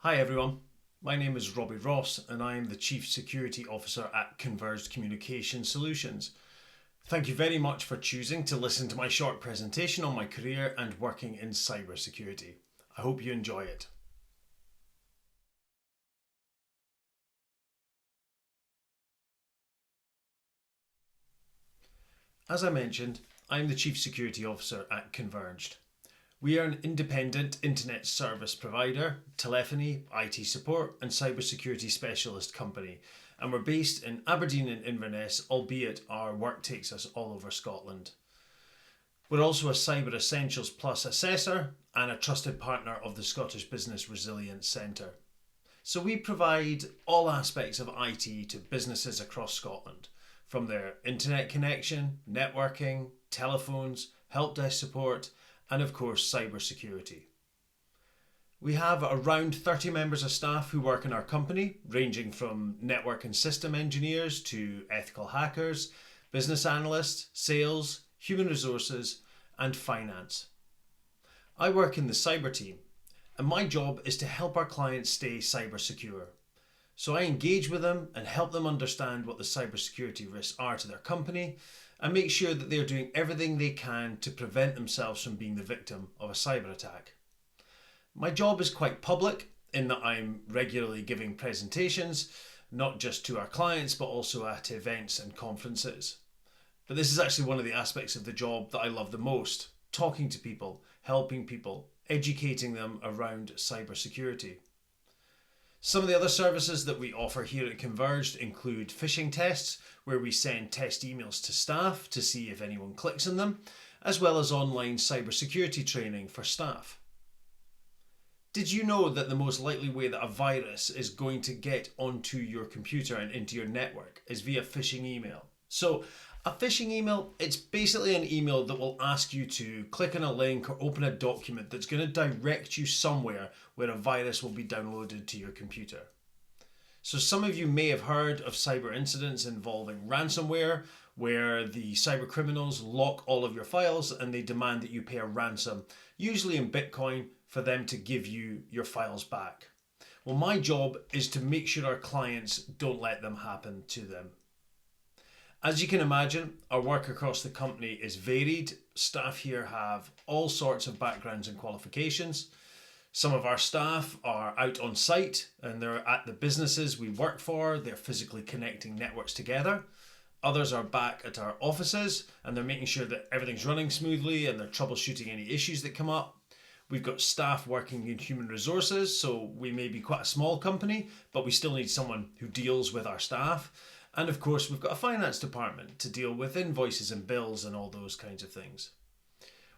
Hi everyone, my name is Robbie Ross and I am the Chief Security Officer at Converged Communication Solutions. Thank you very much for choosing to listen to my short presentation on my career and working in cybersecurity. I hope you enjoy it. As I mentioned, I'm the Chief Security Officer at Converged. We are an independent internet service provider, telephony, IT support and cybersecurity specialist company, and we're based in Aberdeen and Inverness, albeit our work takes us all over Scotland. We're also a Cyber Essentials Plus assessor and a trusted partner of the Scottish Business Resilience Centre. So we provide all aspects of IT to businesses across Scotland, from their internet connection, networking, telephones, help desk support, and of course cybersecurity. We have around 30 members of staff who work in our company, ranging from network and system engineers to ethical hackers, business analysts, sales, human resources, and finance. I work in the cyber team, and my job is to help our clients stay cyber secure. So I engage with them and help them understand what the cybersecurity risks are to their company and make sure that they are doing everything they can to prevent themselves from being the victim of a cyber attack. My job is quite public in that I'm regularly giving presentations, not just to our clients but also at events and conferences. But this is actually one of the aspects of the job that I love the most, talking to people, helping people, educating them around cybersecurity. Some of the other services that we offer here at Converged include phishing tests, where we send test emails to staff to see if anyone clicks on them, as well as online cybersecurity training for staff. Did you know that the most likely way that a virus is going to get onto your computer and into your network is via phishing email? So a phishing email, it's basically an email that will ask you to click on a link or open a document that's going to direct you somewhere where a virus will be downloaded to your computer. So some of you may have heard of cyber incidents involving ransomware, where the cyber criminals lock all of your files and they demand that you pay a ransom, usually in Bitcoin, for them to give you your files back. Well, my job is to make sure our clients don't let them happen to them. As you can imagine, our work across the company is varied. Staff here have all sorts of backgrounds and qualifications. Some of our staff are out on site and they're at the businesses we work for. They're physically connecting networks together. Others are back at our offices and they're making sure that everything's running smoothly and they're troubleshooting any issues that come up. We've got staff working in human resources, so we may be quite a small company, but we still need someone who deals with our staff. And of course, we've got a finance department to deal with invoices and bills and all those kinds of things.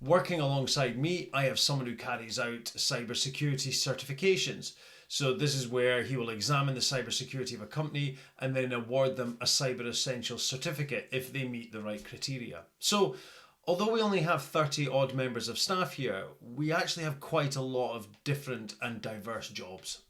Working alongside me, I have someone who carries out cybersecurity certifications. So this is where he will examine the cybersecurity of a company and then award them a Cyber Essentials certificate if they meet the right criteria. So although we only have 30 odd members of staff here, we actually have quite a lot of different and diverse jobs.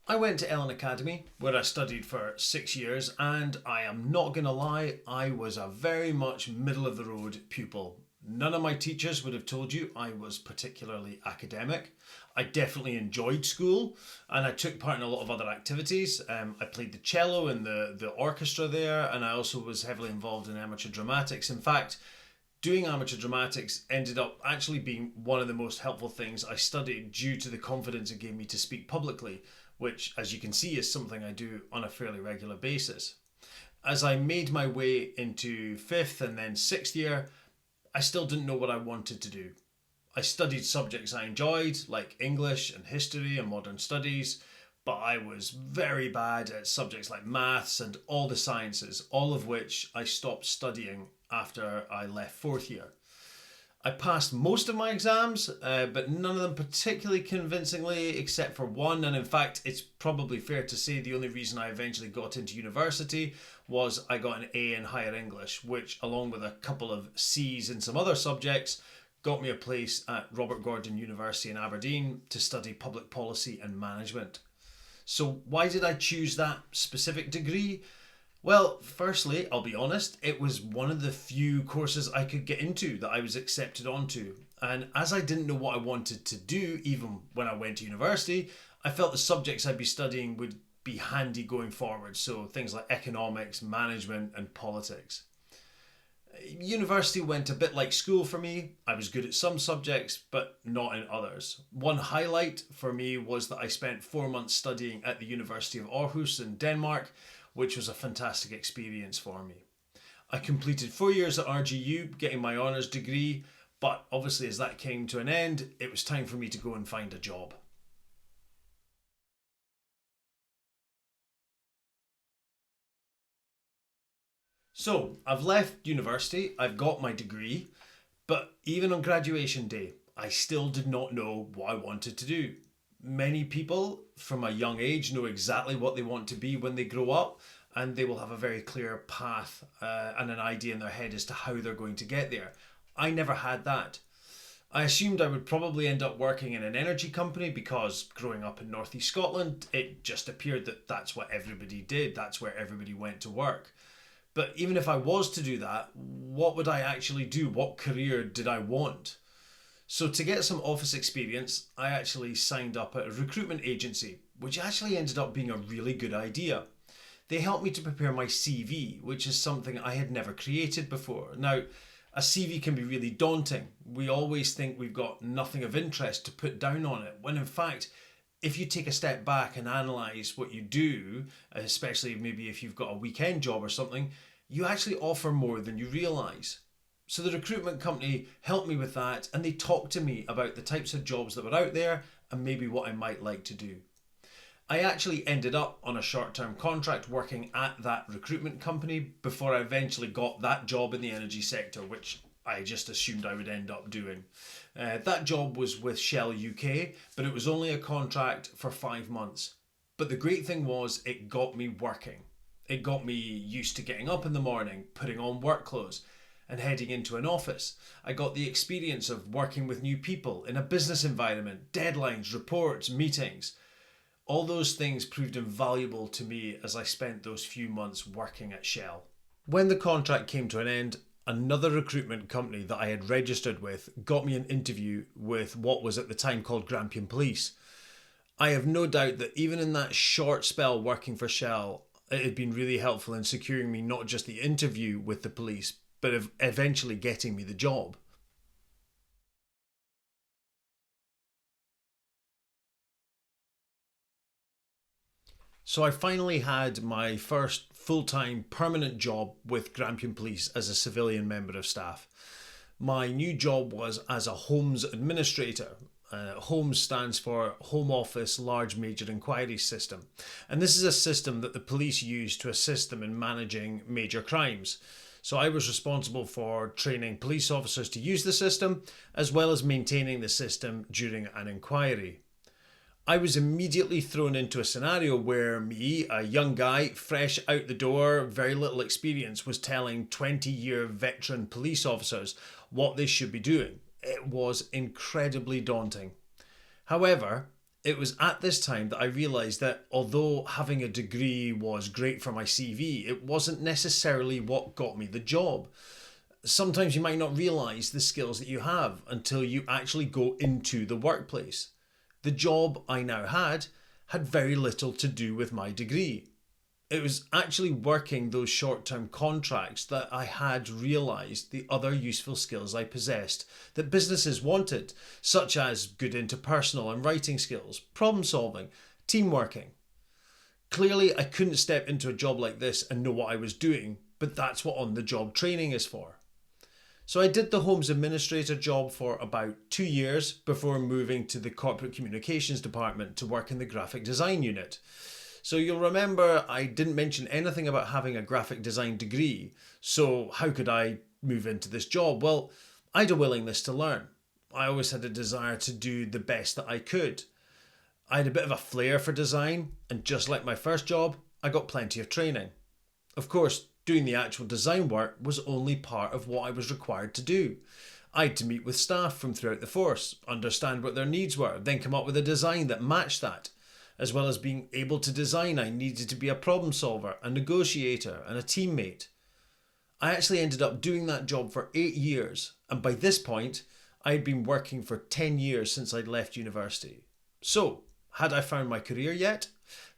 I went to Ellen Academy where I studied for 6 years and I am not going to lie, I was a very much middle of the road pupil. None of my teachers would have told you I was particularly academic. I definitely enjoyed school and I took part in a lot of other activities. I played the cello in the orchestra there and I also was heavily involved in amateur dramatics. In fact, doing amateur dramatics ended up actually being one of the most helpful things I studied due to the confidence it gave me to speak publicly, which, as you can see, is something I do on a fairly regular basis. As I made my way into 5th and then 6th year, I still didn't know what I wanted to do. I studied subjects I enjoyed, like English and history and modern studies, but I was very bad at subjects like maths and all the sciences, all of which I stopped studying after I left 4th year. I passed most of my exams, but none of them particularly convincingly, except for one. And in fact, it's probably fair to say the only reason I eventually got into university was I got an A in higher English, which, along with a couple of C's in some other subjects, got me a place at Robert Gordon University in Aberdeen to study public policy and management. So why did I choose that specific degree? Well, firstly, I'll be honest, it was one of the few courses I could get into that I was accepted onto. And as I didn't know what I wanted to do, even when I went to university, I felt the subjects I'd be studying would be handy going forward. So things like economics, management, and politics. University went a bit like school for me. I was good at some subjects, but not in others. One highlight for me was that I spent 4 months studying at the University of Aarhus in Denmark, which was a fantastic experience for me. I completed 4 years at RGU, getting my honours degree, but obviously as that came to an end, it was time for me to go and find a job. So I've left university, I've got my degree, but even on graduation day, I still did not know what I wanted to do. Many people from a young age know exactly what they want to be when they grow up, and they will have a very clear path and an idea in their head as to how they're going to get there. I never had that. I assumed I would probably end up working in an energy company because growing up in northeast Scotland, it just appeared that that's what everybody did, that's where everybody went to work. But even if I was to do that, what would I actually do? What career did I want? So to get some office experience, I actually signed up at a recruitment agency, which actually ended up being a really good idea. They helped me to prepare my CV, which is something I had never created before. Now, a CV can be really daunting. We always think we've got nothing of interest to put down on it, when in fact, if you take a step back and analyse what you do, especially maybe if you've got a weekend job or something, you actually offer more than you realise. So the recruitment company helped me with that, and they talked to me about the types of jobs that were out there and maybe what I might like to do. I actually ended up on a short-term contract working at that recruitment company before I eventually got that job in the energy sector, which I just assumed I would end up doing. That job was with Shell UK, but it was only a contract for 5 months. But the great thing was it got me working. It got me used to getting up in the morning, putting on work clothes, and heading into an office. I got the experience of working with new people in a business environment, deadlines, reports, meetings. All those things proved invaluable to me as I spent those few months working at Shell. When the contract came to an end, another recruitment company that I had registered with got me an interview with what was at the time called Grampian Police. I have no doubt that even in that short spell working for Shell, it had been really helpful in securing me not just the interview with the police, but eventually getting me the job. So I finally had my first full-time permanent job with Grampian Police as a civilian member of staff. My new job was as a Homes Administrator. Homes stands for Home Office Large Major Inquiries System. And this is a system that the police use to assist them in managing major crimes. So I was responsible for training police officers to use the system, as well as maintaining the system during an inquiry. I was immediately thrown into a scenario where me, a young guy, fresh out the door, very little experience, was telling 20-year veteran police officers what they should be doing. It was incredibly daunting. However, it was at this time that I realised that although having a degree was great for my CV, it wasn't necessarily what got me the job. Sometimes you might not realise the skills that you have until you actually go into the workplace. The job I now had very little to do with my degree. It was actually working those short-term contracts that I had realised the other useful skills I possessed that businesses wanted, such as good interpersonal and writing skills, problem solving, team working. Clearly, I couldn't step into a job like this and know what I was doing, but that's what on-the-job training is for. So I did the Homes Administrator job for about 2 years before moving to the Corporate Communications Department to work in the Graphic Design Unit. So you'll remember I didn't mention anything about having a graphic design degree, so how could I move into this job? Well, I had a willingness to learn. I always had a desire to do the best that I could. I had a bit of a flair for design, and just like my first job, I got plenty of training. Of course, doing the actual design work was only part of what I was required to do. I had to meet with staff from throughout the force, understand what their needs were, then come up with a design that matched that. As well as being able to design, I needed to be a problem solver, a negotiator, and a teammate. I actually ended up doing that job for 8 years, and by this point, I had been working for 10 years since I'd left university. So, had I found my career yet?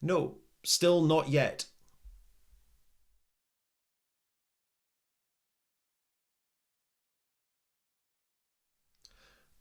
No, still not yet.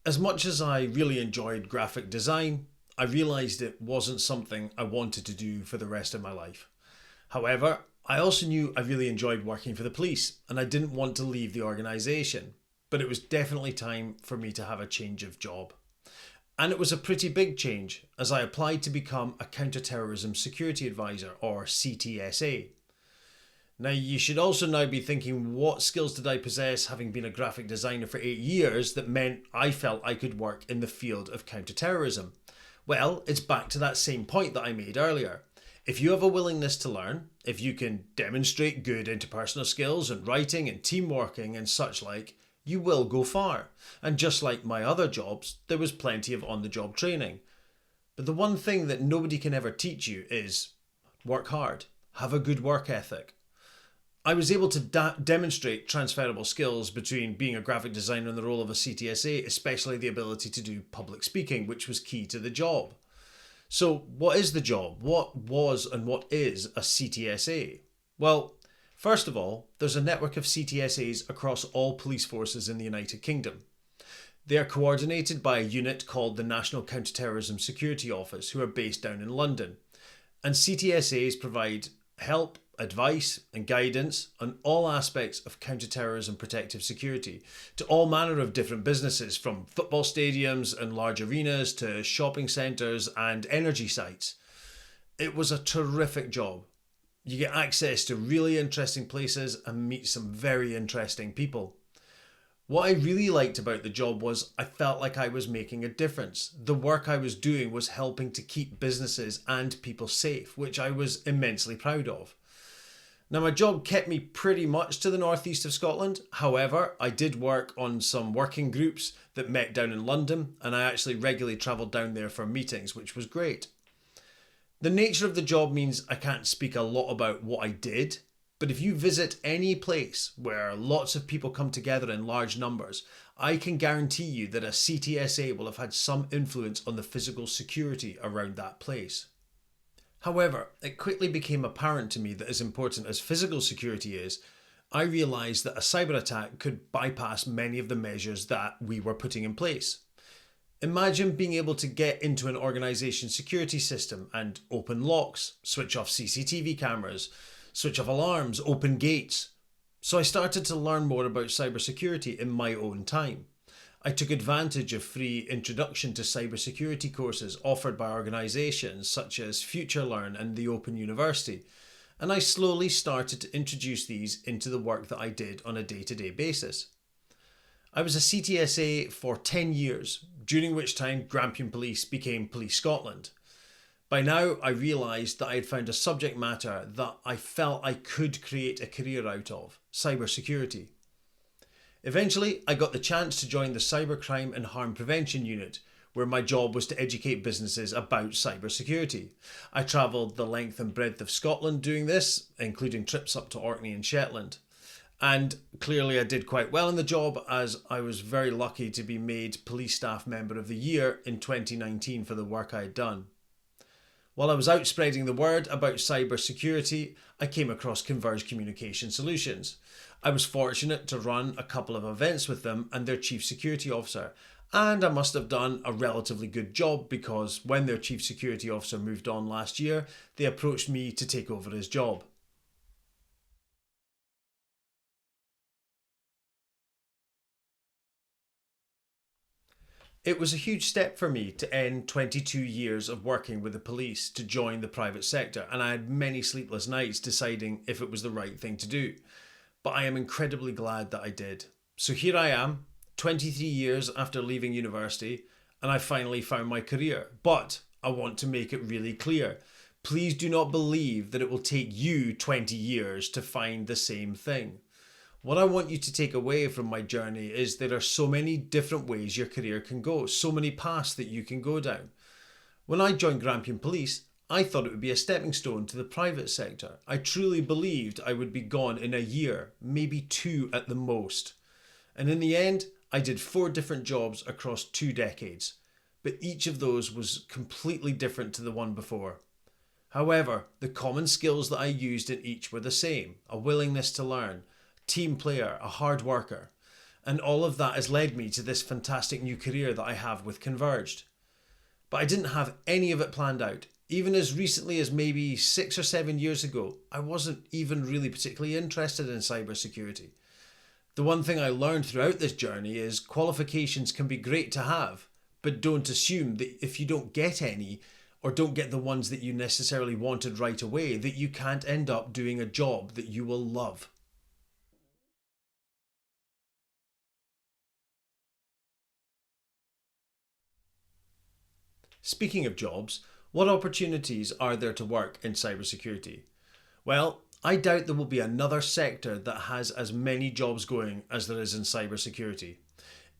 As much as I really enjoyed graphic design, I realised it wasn't something I wanted to do for the rest of my life. However, I also knew I really enjoyed working for the police and I didn't want to leave the organisation, but it was definitely time for me to have a change of job. And it was a pretty big change as I applied to become a counter-terrorism security advisor, or CTSA. Now, you should also now be thinking, what skills did I possess having been a graphic designer for 8 years that meant I felt I could work in the field of counter-terrorism? Well, it's back to that same point that I made earlier. If you have a willingness to learn, if you can demonstrate good interpersonal skills and writing and teamworking and such like, you will go far. And just like my other jobs, there was plenty of on-the-job training. But the one thing that nobody can ever teach you is work hard, have a good work ethic. I was able to demonstrate transferable skills between being a graphic designer and the role of a CTSA, especially the ability to do public speaking, which was key to the job. So what is the job? What was and what is a CTSA? Well, first of all, there's a network of CTSAs across all police forces in the United Kingdom. They are coordinated by a unit called the National Counter-Terrorism Security Office, who are based down in London. And CTSAs provide help, advice and guidance on all aspects of counter-terrorism protective security to all manner of different businesses, from football stadiums and large arenas to shopping centres and energy sites. It was a terrific job. You get access to really interesting places and meet some very interesting people. What I really liked about the job was I felt like I was making a difference. The work I was doing was helping to keep businesses and people safe, which I was immensely proud of. Now, my job kept me pretty much to the northeast of Scotland. However, I did work on some working groups that met down in London, and I actually regularly travelled down there for meetings, which was great. The nature of the job means I can't speak a lot about what I did, but if you visit any place where lots of people come together in large numbers, I can guarantee you that a CTSA will have had some influence on the physical security around that place. However, it quickly became apparent to me that as important as physical security is, I realised that a cyber attack could bypass many of the measures that we were putting in place. Imagine being able to get into an organisation's security system and open locks, switch off CCTV cameras, switch off alarms, open gates. So I started to learn more about cybersecurity in my own time. I took advantage of free introduction to cybersecurity courses offered by organisations such as FutureLearn and the Open University, and I slowly started to introduce these into the work that I did on a day-to-day basis. I was a CTSA for 10 years, during which time Grampian Police became Police Scotland. By now, I realised that I had found a subject matter that I felt I could create a career out of: cybersecurity. Eventually, I got the chance to join the Cybercrime and Harm Prevention Unit, where my job was to educate businesses about cybersecurity. I travelled the length and breadth of Scotland doing this, including trips up to Orkney and Shetland. And clearly I did quite well in the job, as I was very lucky to be made Police Staff Member of the Year in 2019 for the work I had done. While I was out spreading the word about cybersecurity, I came across Converge Communication Solutions. I was fortunate to run a couple of events with them and their Chief Security Officer, and I must have done a relatively good job because when their Chief Security Officer moved on last year, they approached me to take over his job. It was a huge step for me to end 22 years of working with the police to join the private sector, and I had many sleepless nights deciding if it was the right thing to do. But I am incredibly glad that I did. So here I am, 23 years after leaving university, and I finally found my career. But I want to make it really clear. Please do not believe that it will take you 20 years to find the same thing. What I want you to take away from my journey is there are so many different ways your career can go, so many paths that you can go down. When I joined Grampian Police, I thought it would be a stepping stone to the private sector. I truly believed I would be gone in a year, maybe 2 at the most. And in the end, I did 4 different jobs across 2 decades. But each of those was completely different to the one before. However, the common skills that I used in each were the same: a willingness to learn, team player, a hard worker. And all of that has led me to this fantastic new career that I have with Converged. But I didn't have any of it planned out. Even as recently as maybe 6 or 7 years ago, I wasn't even really particularly interested in cybersecurity. The one thing I learned throughout this journey is qualifications can be great to have, but don't assume that if you don't get any, or don't get the ones that you necessarily wanted right away, that you can't end up doing a job that you will love. Speaking of jobs, what opportunities are there to work in cybersecurity? Well, I doubt there will be another sector that has as many jobs going as there is in cybersecurity.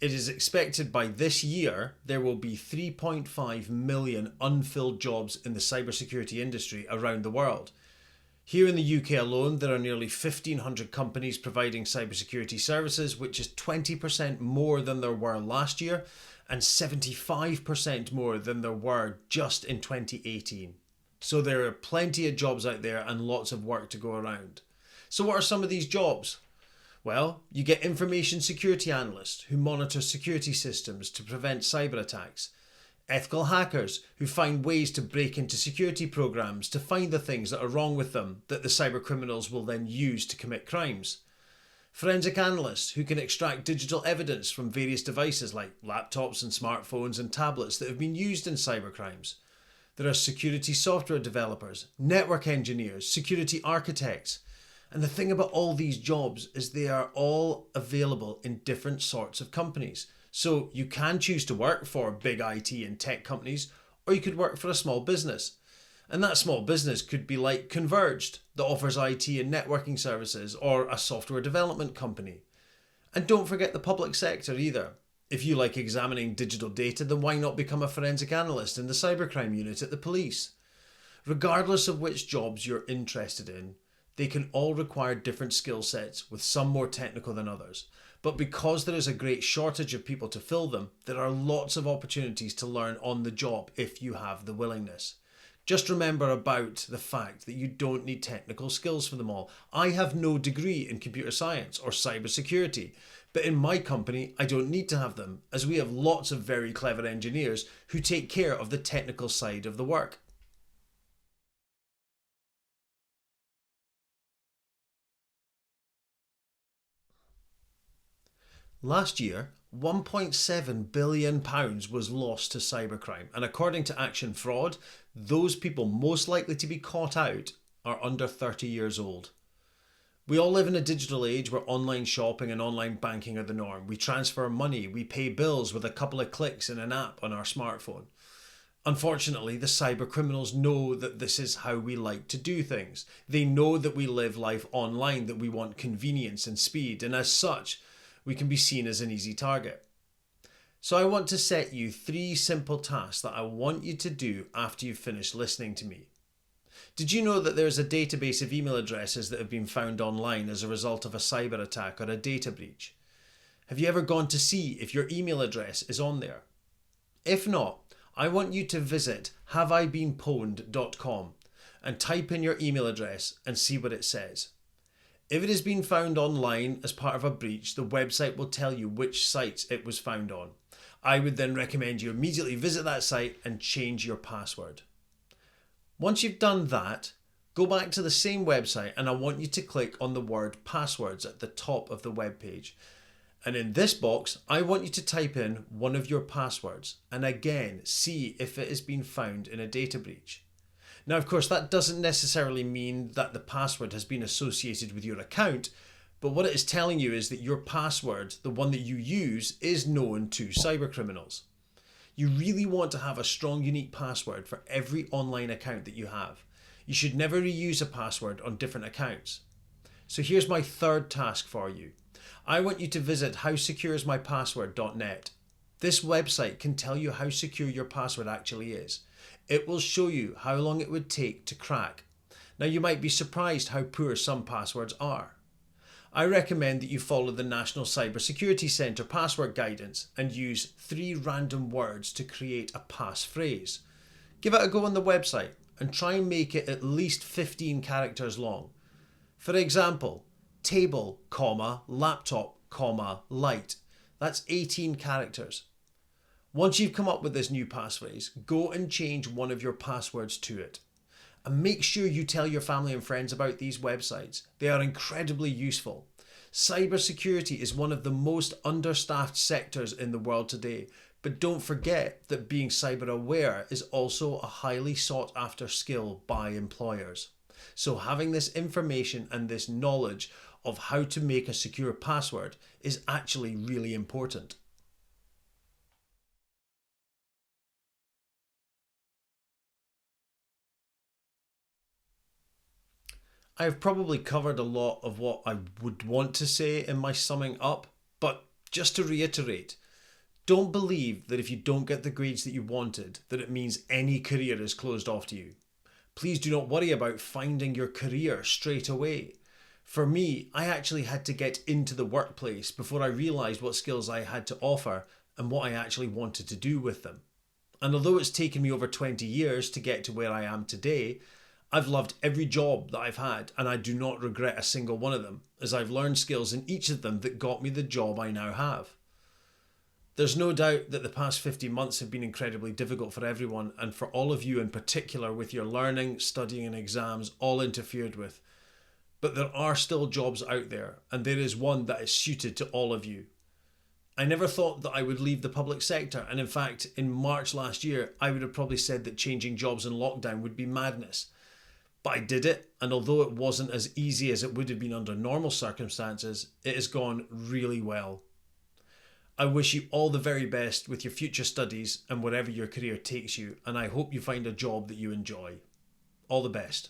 It is expected by this year there will be 3.5 million unfilled jobs in the cybersecurity industry around the world. Here in the UK alone, there are nearly 1,500 companies providing cybersecurity services, which is 20% more than there were last year and 75% more than there were just in 2018. So there are plenty of jobs out there and lots of work to go around. So what are some of these jobs? Well, you get information security analysts who monitor security systems to prevent cyber attacks. Ethical hackers who find ways to break into security programs to find the things that are wrong with them that the cyber criminals will then use to commit crimes. Forensic analysts who can extract digital evidence from various devices like laptops and smartphones and tablets that have been used in cybercrimes. There are security software developers, network engineers, security architects. And the thing about all these jobs is they are all available in different sorts of companies. So you can choose to work for big IT and tech companies, or you could work for a small business. And that small business could be like Converged, that offers IT and networking services, or a software development company. And don't forget the public sector either. If you like examining digital data, then why not become a forensic analyst in the cybercrime unit at the police? Regardless of which jobs you're interested in, they can all require different skill sets, with some more technical than others. But because there is a great shortage of people to fill them, there are lots of opportunities to learn on the job if you have the willingness. Just remember about the fact that you don't need technical skills for them all. I have no degree in computer science or cybersecurity, but in my company I don't need to have them, as we have lots of very clever engineers who take care of the technical side of the work. Last year, £1.7 billion was lost to cybercrime, and according to Action Fraud, those people most likely to be caught out are under 30 years old. We all live in a digital age where online shopping and online banking are the norm. We transfer money, we pay bills with a couple of clicks in an app on our smartphone. Unfortunately, the cyber criminals know that this is how we like to do things. They know that we live life online, that we want convenience and speed, and as such, we can be seen as an easy target. So I want to set you 3 simple tasks that I want you to do after you've finished listening to me. Did you know that there's a database of email addresses that have been found online as a result of a cyber attack or a data breach? Have you ever gone to see if your email address is on there? If not, I want you to visit haveibeenpwned.com and type in your email address and see what it says. If it has been found online as part of a breach, the website will tell you which sites it was found on. I would then recommend you immediately visit that site and change your password. Once you've done that, go back to the same website and I want you to click on the word passwords at the top of the web page. And in this box, I want you to type in one of your passwords and again see if it has been found in a data breach. Now, of course, that doesn't necessarily mean that the password has been associated with your account, but what it is telling you is that your password, the one that you use, is known to cybercriminals. You really want to have a strong, unique password for every online account that you have. You should never reuse a password on different accounts. So here's my 3rd task for you. I want you to visit howsecureismypassword.net. This website can tell you how secure your password actually is. It will show you how long it would take to crack. Now, you might be surprised how poor some passwords are. I recommend that you follow the National Cybersecurity Centre password guidance and use 3 random words to create a passphrase. Give it a go on the website and try and make it at least 15 characters long. For example, table, laptop, light. That's 18 characters. Once you've come up with this new passphrase, go and change one of your passwords to it. And make sure you tell your family and friends about these websites. They are incredibly useful. Cybersecurity is one of the most understaffed sectors in the world today, but don't forget that being cyber aware is also a highly sought after skill by employers. So having this information and this knowledge of how to make a secure password is actually really important. I've probably covered a lot of what I would want to say in my summing up, but just to reiterate, don't believe that if you don't get the grades that you wanted, that it means any career is closed off to you. Please do not worry about finding your career straight away. For me, I actually had to get into the workplace before I realised what skills I had to offer and what I actually wanted to do with them. And although it's taken me over 20 years to get to where I am today, I've loved every job that I've had, and I do not regret a single one of them, as I've learned skills in each of them that got me the job I now have. There's no doubt that the past 15 months have been incredibly difficult for everyone, and for all of you in particular, with your learning, studying and exams all interfered with. But there are still jobs out there, and there is one that is suited to all of you. I never thought that I would leave the public sector, and in fact, in March last year, I would have probably said that changing jobs in lockdown would be madness. But I did it, and although it wasn't as easy as it would have been under normal circumstances, it has gone really well. I wish you all the very best with your future studies and wherever your career takes you, and I hope you find a job that you enjoy. All the best.